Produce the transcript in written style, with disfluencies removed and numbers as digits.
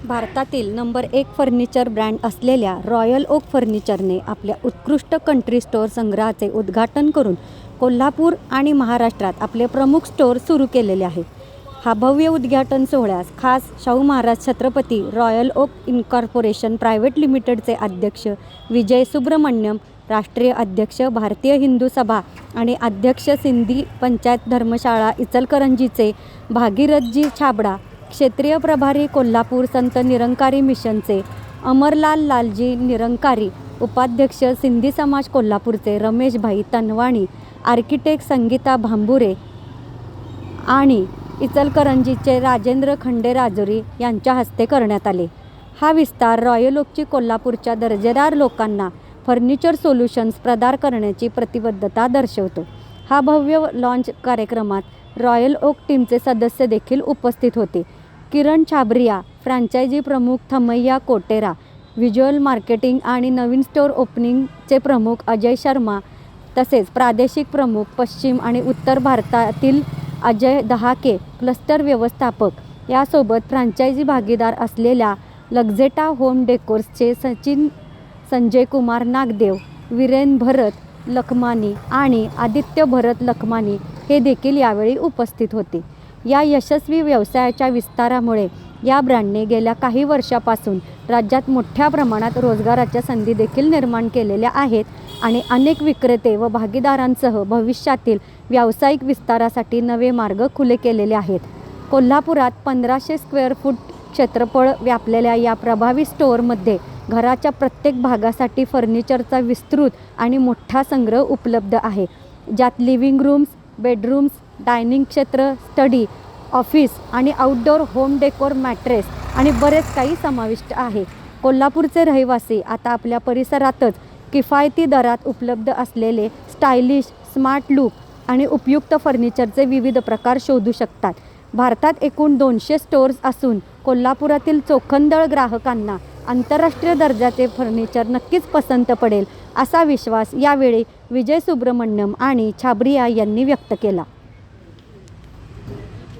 भारतातील number 1 furniture brand असलेल्या Royal Oak फर्निचरने आपल्या उत्कृष्ट कंट्री स्टोअर संग्रहाचे उद्घाटन करून कोल्हापूर आणि महाराष्ट्रात आपले प्रमुख स्टोअर सुरू केलेले आहे. हा भव्य उद्घाटन सोहळ्यास खास Shahu Maharaj Chhatrapati royal oak incorporation private लिमिटेडचे अध्यक्ष विजय सुब्रमण्यम, राष्ट्रीय अध्यक्ष भारतीय हिंदू सभा आणि अध्यक्ष सिंधी पंचायत धर्मशाळा इचलकरंजीचे भागीरथजी छाबडा, क्षेत्रीय प्रभारी कोल्हापूर संत निरंकारी मिशनचे अमरलाल लालजी निरंकारी, उपाध्यक्ष सिंधी समाज कोल्हापूरचे रमेशभाई तनवाणी, आर्किटेक्ट संगीता भांबुरे आणि इचलकरंजीचे राजेंद्र खंडेराजुरी यांच्या हस्ते करण्यात आले. हा विस्तार रॉयल ओकची कोल्हापूरच्या दर्जेदार लोकांना फर्निचर सोल्युशन्स प्रदान करण्याची प्रतिबद्धता दर्शवतो. हा भव्य लॉन्च कार्यक्रमात रॉयल ओक टीमचे सदस्य देखील उपस्थित होते. किरण छाबरिया, फ्रँचायझी प्रमुख थमय्या कोटेरा, व्हिज्युअल मार्केटिंग आणि नवीन स्टोअर ओपनिंगचे प्रमुख अजय शर्मा, तसेच प्रादेशिक प्रमुख पश्चिम आणि उत्तर भारतातील अजय दहाके, क्लस्टर व्यवस्थापक यासोबत फ्रँचायझी भागीदार असलेल्या लक्झेटा होम डेकोर्सचे सचिन संजय कुमार नागदेव, वीरेन भरत लखमानी आणि आदित्य भरत लखमानी हे देखील यावेळी उपस्थित होते. या यशस्वी व्यवसायाच्या विस्तारामुळे या ब्रँडने गेल्या काही वर्षापासून राज्यात मोठ्या प्रमाणात रोजगाराच्या संधी देखील निर्माण केलेल्या आहेत आणि अनेक विक्रेते व भागीदारांसह भविष्यातील व्यावसायिक विस्तारासाठी नवे मार्ग खुले केलेले आहेत. कोल्हापुरात 1500 स्क्वेअर फूट क्षेत्रफळ व्यापलेल्या या प्रभावी स्टोअरमध्ये घराच्या प्रत्येक भागासाठी फर्निचरचा विस्तृत आणि मोठा संग्रह उपलब्ध आहे, ज्यात लिव्हिंग रूम्स, बेडरूम्स, डायनिंग क्षेत्र, स्टडी, ऑफिस आणि आउटडोअर होम डेकोर, मॅट्रेस आणि बरेच काही समाविष्ट आहे. कोल्हापूरचे रहिवासी आता आपल्या परिसरातच किफायती दरात उपलब्ध असलेले स्टायलिश, स्मार्ट लूक आणि उपयुक्त फर्निचरचे विविध प्रकार शोधू शकतात. भारतात एकूण 200 स्टोअर्स असून कोल्हापुरातील चोखंदळ ग्राहकांना आंतरराष्ट्रीय दर्जाचे फर्निचर नक्कीच पसंत पडेल, असा विश्वास यावेळी विजय सुब्रमण्यम आणि छाबरिया यांनी व्यक्त केला.